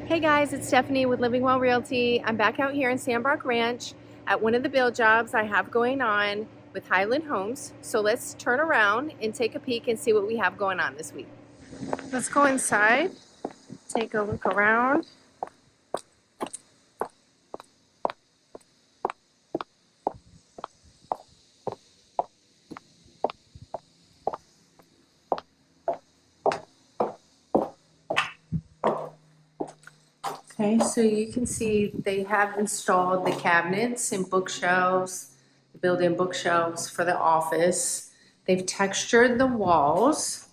Hey guys, it's Stephanie with Living Well Realty. I'm back out here in Sandbrock Ranch at one of the build jobs I have going on with Highland Homes. So let's turn around and take a peek and see what we have going on this week. Let's go inside, take a look around. Okay, so you can see they have installed the cabinets and bookshelves, the built-in bookshelves for the office. They've textured the walls,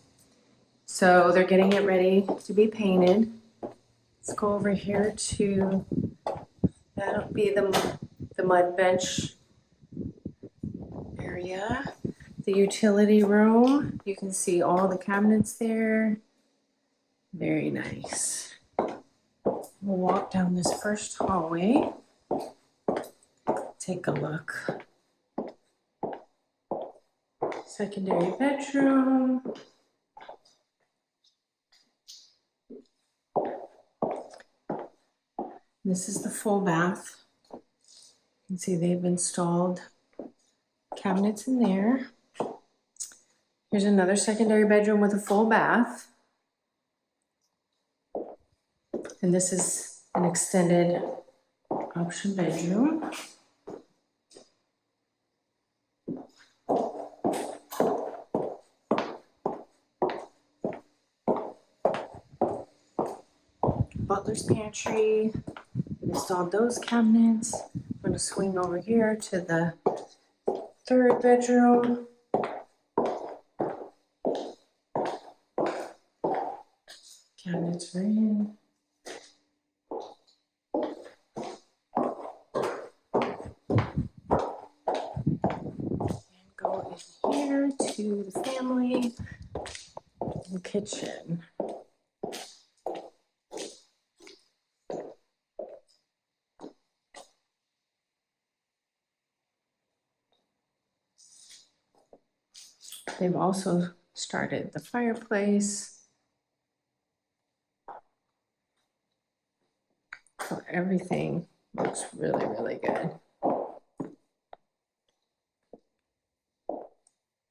so they're getting it ready to be painted. Let's go over here to, that'll be the mud bench area. The utility room, you can see all the cabinets there. Very nice. We'll walk down this first hallway. Take a look. Secondary bedroom. This is the full bath. You can see they've installed cabinets in there. Here's another secondary bedroom with a full bath. And this is an extended option bedroom. Butler's pantry. We installed those cabinets. I'm going to swing over here to the third bedroom. Cabinets are in. And go in here to the family and kitchen. They've also started the fireplace. So everything looks really, really good.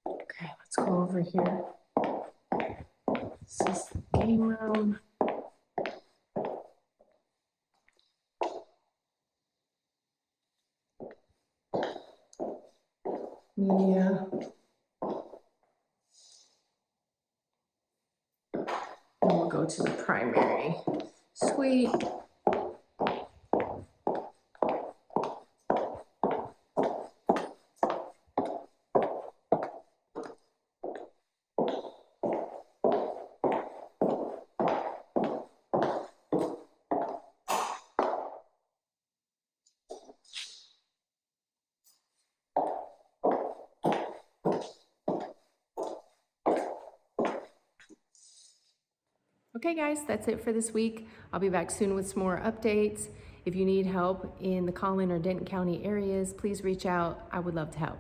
Okay, let's go over here. This is the game room. Media. And we'll go to the primary suite. Okay guys, that's it for this week. I'll be back soon with some more updates. If you need help in the Collin or Denton County areas, please reach out. I would love to help.